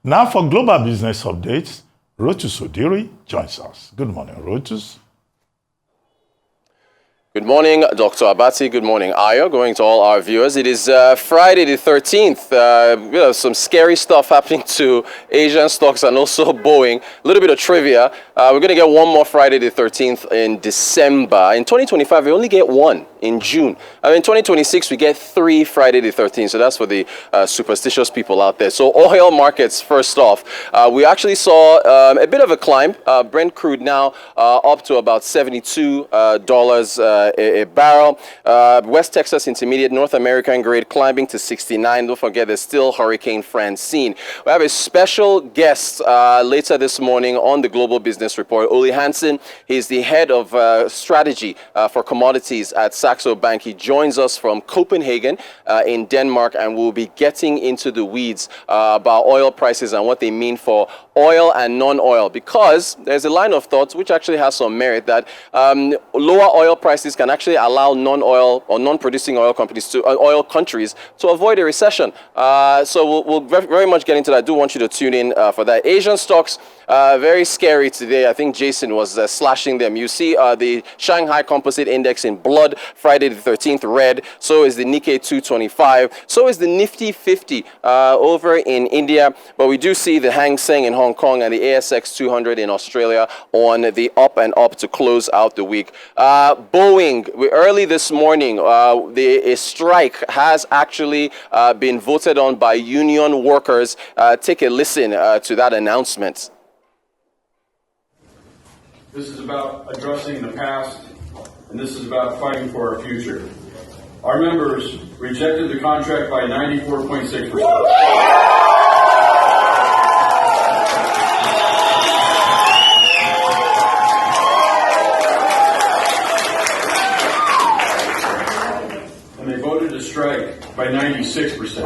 Now for global business updates, Rotus Oddiri joins us. Good morning, Rotus. Good morning, Dr. Abati. Good morning, Ayo. Going to all our viewers. It is Friday the 13th. Some scary stuff happening to Asian stocks and also Boeing. A little bit of trivia. We're going to get one more Friday the 13th in December. In 2025, we only get one in June. In 2026, we get 3 Friday the 13th. So that's for the superstitious people out there. So oil markets, first off, we actually saw a bit of a climb. Brent crude now up to about $72 a barrel. West Texas Intermediate, North American grade, climbing to 69. Don't forget, there's still Hurricane Francine. We have a special guest later this morning on the Global Business Report. Ole Hansen, he's the head of strategy for commodities at Saxo Bank. He joins us from Copenhagen in Denmark, and we'll be getting into the weeds about oil prices and what they mean for oil and non-oil, because there's a line of thought which actually has some merit that lower oil prices can actually allow non-oil or non-producing oil companies to oil countries to avoid a recession. So we'll very much get into that. I do want you to tune in for that. Asian stocks, very scary today. I think Jason was slashing them. You see the Shanghai Composite Index in blood, Friday the 13th, red. So is the Nikkei 225. So is the Nifty 50 over in India. But we do see the Hang Seng in Hong Kong and the ASX 200 in Australia on the up and up to close out the week. Boeing, early this morning, a strike has actually been voted on by union workers. Take a listen to that announcement. This is about addressing the past, and this is about fighting for our future. Our members rejected the contract by 94.6%. And they voted to strike by 96%.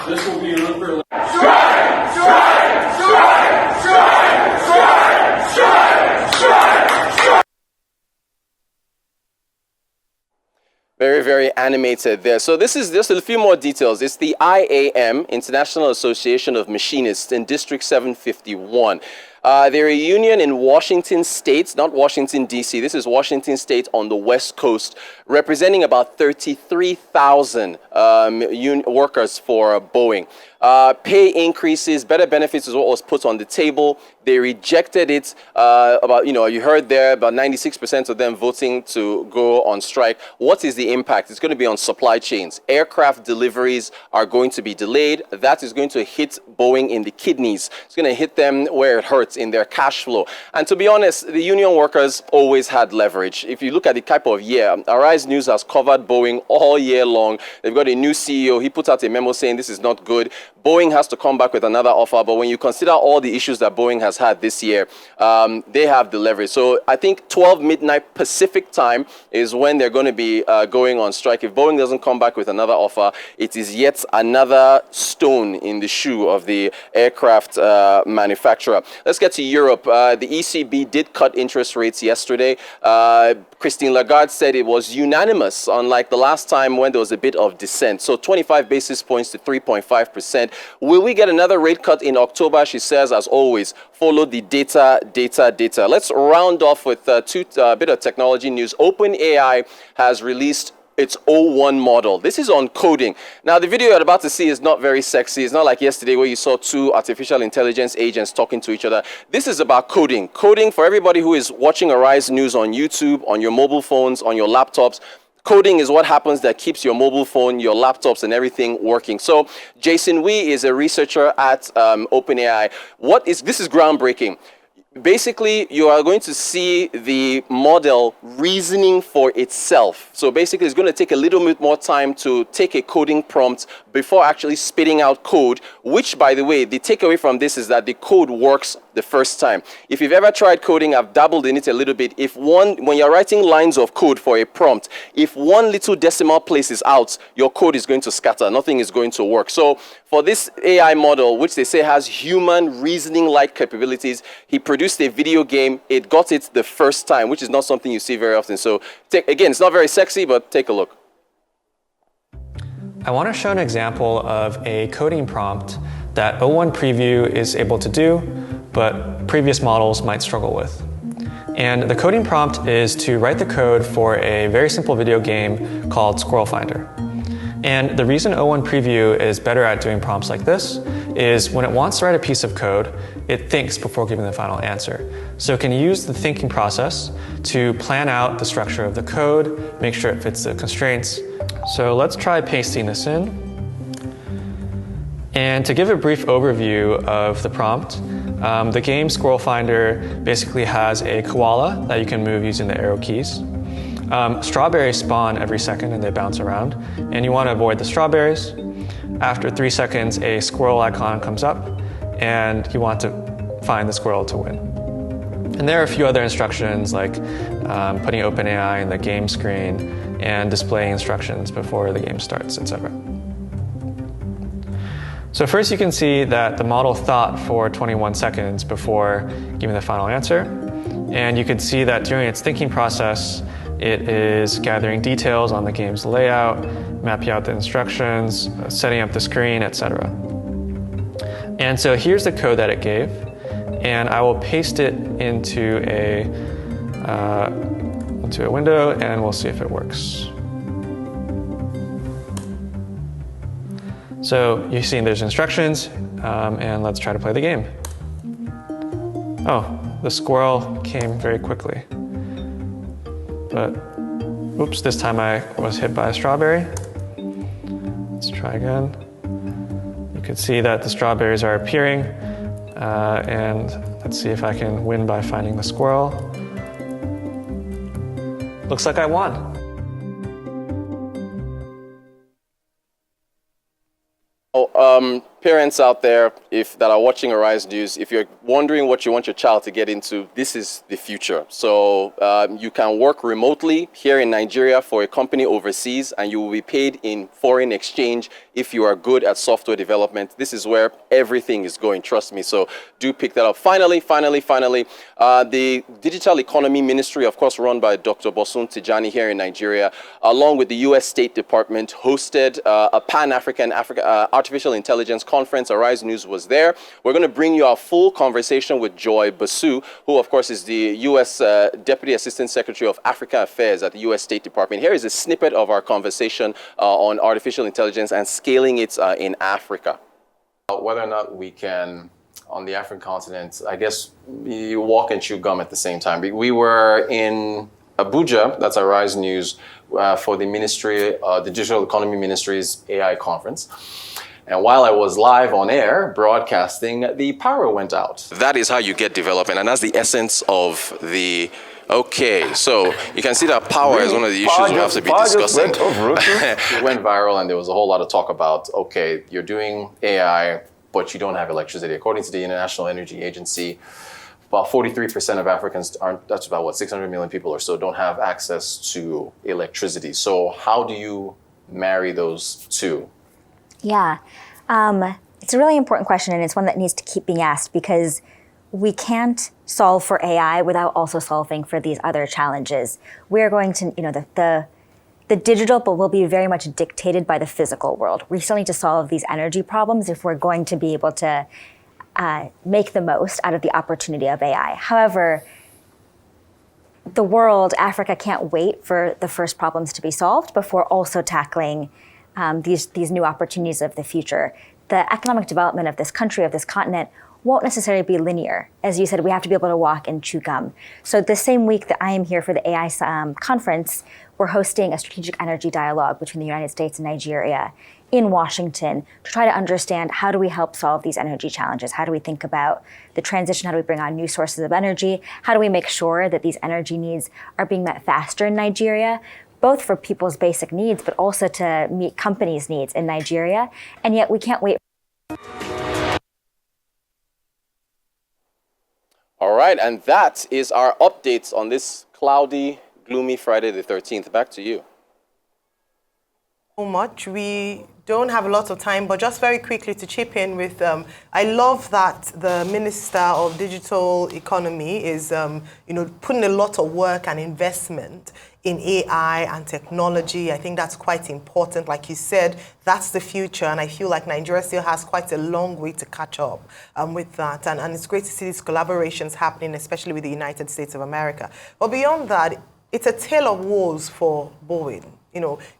This will be an unfair... Very, very animated there. So this is just a few more details. It's the IAM, International Association of Machinists in District 751. They're a union in Washington State, not Washington, D.C. This is Washington State on the West Coast, representing about 33,000 workers for Boeing. Pay increases, better benefits is what was put on the table. They rejected it. You heard there, about 96% of them voting to go on strike. What is the impact? It's going to be on supply chains. Aircraft deliveries are going to be delayed. That is going to hit Boeing in the kidneys. It's going to hit them where it hurts, in their cash flow. And to be honest, the union workers always had leverage. If you look at the type of year, Arise News has covered Boeing all year long. They've got a new CEO. He put out a memo saying this is not good. Boeing has to come back with another offer. But when you consider all the issues that Boeing has had this year, they have the leverage. So I think 12 midnight Pacific time is when they're going to be going on strike. If Boeing doesn't come back with another offer, it is yet another stone in the shoe of the aircraft manufacturer. Let's get to Europe. The ECB did cut interest rates yesterday. Christine Lagarde said it was unanimous, unlike the last time when there was a bit of dissent. So 25 basis points to 3.5%. Will we get another rate cut in October? She says, as always, follow the data. Let's round off with a bit of technology news. OpenAI has released its O1 model. This is on coding. Now, the video you're about to see is not very sexy. It's not like yesterday where you saw 2 artificial intelligence agents talking to each other. This is about coding. Coding, for everybody who is watching Arise News on YouTube, on your mobile phones, on your laptops, coding is what happens that keeps your mobile phone, your laptops, and everything working. So Jason Wee is a researcher at OpenAI. This is groundbreaking. Basically, you are going to see the model reasoning for itself. So basically, it's going to take a little bit more time to take a coding prompt before actually spitting out code, which, by the way, the takeaway from this is that the code works the first time. If you've ever tried coding, I've dabbled in it a little bit. When you're writing lines of code for a prompt, if one little decimal place is out, your code is going to scatter. Nothing is going to work. So for this AI model, which they say has human reasoning-like capabilities, he produced a video game. It got it the first time, which is not something you see very often. So again, it's not very sexy, but take a look. I want to show an example of a coding prompt that O1 Preview is able to do, but previous models might struggle with. And the coding prompt is to write the code for a very simple video game called Squirrel Finder. And the reason O1 Preview is better at doing prompts like this is when it wants to write a piece of code, it thinks before giving the final answer. So it can use the thinking process to plan out the structure of the code, make sure it fits the constraints. So let's try pasting this in. And to give a brief overview of the prompt, the game Squirrel Finder basically has a koala that you can move using the arrow keys. Strawberries spawn every second and they bounce around, and you want to avoid the strawberries. After 3 seconds, a squirrel icon comes up, and you want to find the squirrel to win. And there are a few other instructions like putting OpenAI in the game screen and displaying instructions before the game starts, etc. So first you can see that the model thought for 21 seconds before giving the final answer. And you can see that during its thinking process, it is gathering details on the game's layout, mapping out the instructions, setting up the screen, etc. And so here's the code that it gave, and I will paste it into a window, and we'll see if it works. So you've seen there's instructions, and let's try to play the game. Oh, the squirrel came very quickly. But, oops, this time I was hit by a strawberry. Let's try again. You can see that the strawberries are appearing, and let's see if I can win by finding the squirrel. Looks like I won. Parents out there that are watching Arise News, if you're wondering what you want your child to get into, this is the future. So you can work remotely here in Nigeria for a company overseas, and you will be paid in foreign exchange if you are good at software development. This is where everything is going, trust me. So do pick that up. Finally, the Digital Economy Ministry, of course, run by Dr. Bosun Tijani here in Nigeria, along with the U.S. State Department, hosted a Pan-African Artificial Intelligence Conference. Arise News was there. We're going to bring you a full conversation with Joy Basu, who, of course, is the U.S. Deputy Assistant Secretary of African Affairs at the U.S. State Department. Here is a snippet of our conversation on artificial intelligence and scaling it in Africa. Whether or not we can, on the African continent, I guess you walk and chew gum at the same time. We were in Abuja, that's Arise News, for the Ministry, the Digital Economy Ministry's AI conference. And while I was live on air broadcasting, the power went out. That is how you get development, and that's the essence of the... Okay, so you can see that power is one of the issues we have to be discussing. It went viral, and there was a whole lot of talk about, okay, you're doing AI, but you don't have electricity. According to the International Energy Agency, about 43% of Africans that's about what, 600 million people or so, don't have access to electricity. So how do you marry those two? Yeah, it's a really important question, and it's one that needs to keep being asked because we can't solve for AI without also solving for these other challenges. We're going to, the digital will be very much dictated by the physical world. We still need to solve these energy problems if we're going to be able to make the most out of the opportunity of AI. However, the world, Africa, can't wait for the first problems to be solved before also tackling these new opportunities of the future. The economic development of this country, of this continent, won't necessarily be linear. As you said, we have to be able to walk and chew gum. So the same week that I am here for the AI conference, we're hosting a strategic energy dialogue between the United States and Nigeria in Washington to try to understand how do we help solve these energy challenges? How do we think about the transition? How do we bring on new sources of energy? How do we make sure that these energy needs are being met faster in Nigeria, both for people's basic needs, but also to meet companies' needs in Nigeria? And yet we can't wait. All right, and that is our updates on this cloudy, gloomy Friday the 13th. Back to you. So much. We don't have a lot of time, but just very quickly to chip in with, I love that the Minister of Digital Economy is, putting a lot of work and investment in AI and technology. I think that's quite important. Like you said, that's the future, and I feel like Nigeria still has quite a long way to catch up with that. And it's great to see these collaborations happening, especially with the United States of America. But beyond that, it's a tale of woes for Boeing.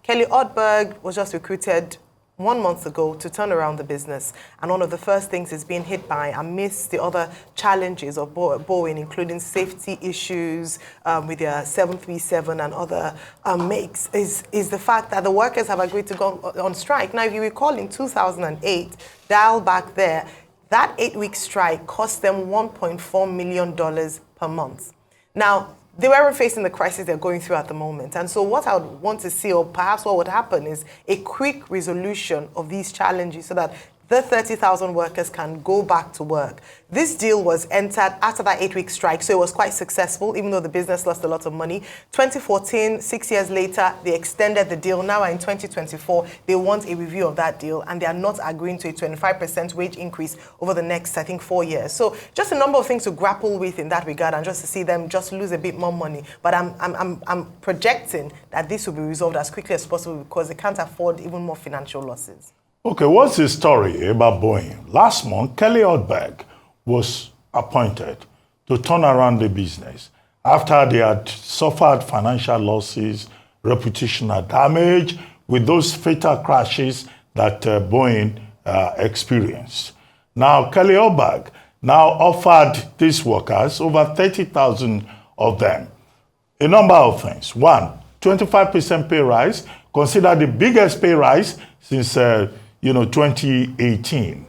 Kelly Oddberg was just recruited 1 month ago to turn around the business. And one of the first things it's being hit by, amidst the other challenges of Boeing, including safety issues with their 737 and other makes, is the fact that the workers have agreed to go on strike. Now, if you recall, in 2008, dial back there, that 8-week strike cost them $1.4 million per month. Now, they weren't facing the crisis they're going through at the moment. And so what I would want to see, or perhaps what would happen, is a quick resolution of these challenges so that the 30,000 workers can go back to work. This deal was entered after that 8-week strike, so it was quite successful, even though the business lost a lot of money. 2014, 6 years later, they extended the deal. Now in 2024, they want a review of that deal, and they are not agreeing to a 25% wage increase over the next, I think, 4 years. So just a number of things to grapple with in that regard, and just to see them just lose a bit more money. But I'm projecting that this will be resolved as quickly as possible because they can't afford even more financial losses. Okay, what's the story about Boeing? Last month, Kelly Oddberg was appointed to turn around the business after they had suffered financial losses, reputational damage with those fatal crashes that Boeing experienced. Now, Kelly Oddberg now offered these workers, over 30,000 of them, a number of things. One, 25% pay rise, considered the biggest pay rise since 2018.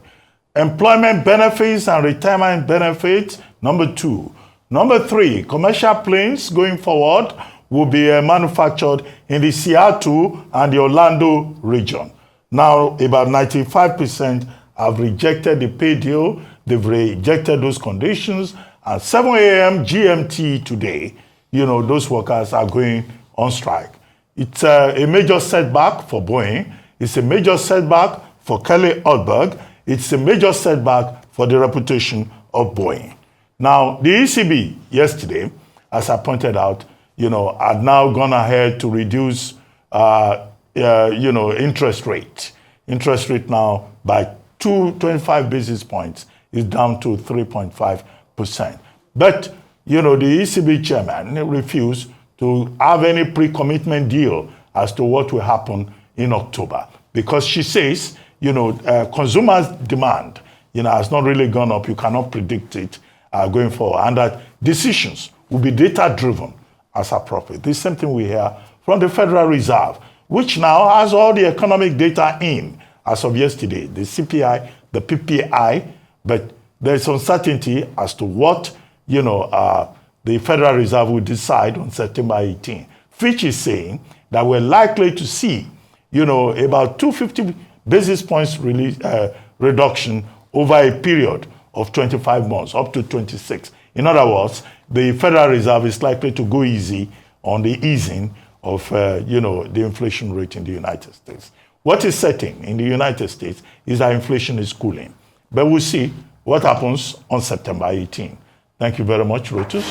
Employment benefits and retirement benefits, number 2. Number 3, commercial planes going forward will be manufactured in the Seattle and the Orlando region. Now, about 95% have rejected the pay deal. They've rejected those conditions. At 7 a.m. GMT today, those workers are going on strike. It's a major setback for Boeing. It's a major setback for Kelly Oddberg. It's a major setback for the reputation of Boeing. Now, the ECB yesterday, as I pointed out, had now gone ahead to reduce, interest rate. Interest rate now by 25 basis points is down to 3.5%. But, the ECB chairman refused to have any pre-commitment deal as to what will happen in October, because she says, consumers' demand, has not really gone up. You cannot predict it going forward, and that decisions will be data-driven as appropriate. This is something we hear from the Federal Reserve, which now has all the economic data in as of yesterday, the CPI, the PPI, but there's uncertainty as to what, the Federal Reserve will decide on September 18. Fitch is saying that we're likely to see about 250 basis points reduction over a period of 25 months, up to 26. In other words, the Federal Reserve is likely to go easy on the easing of, the inflation rate in the United States. What is certain in the United States is that inflation is cooling. But we'll see what happens on September 18. Thank you very much, Rotus.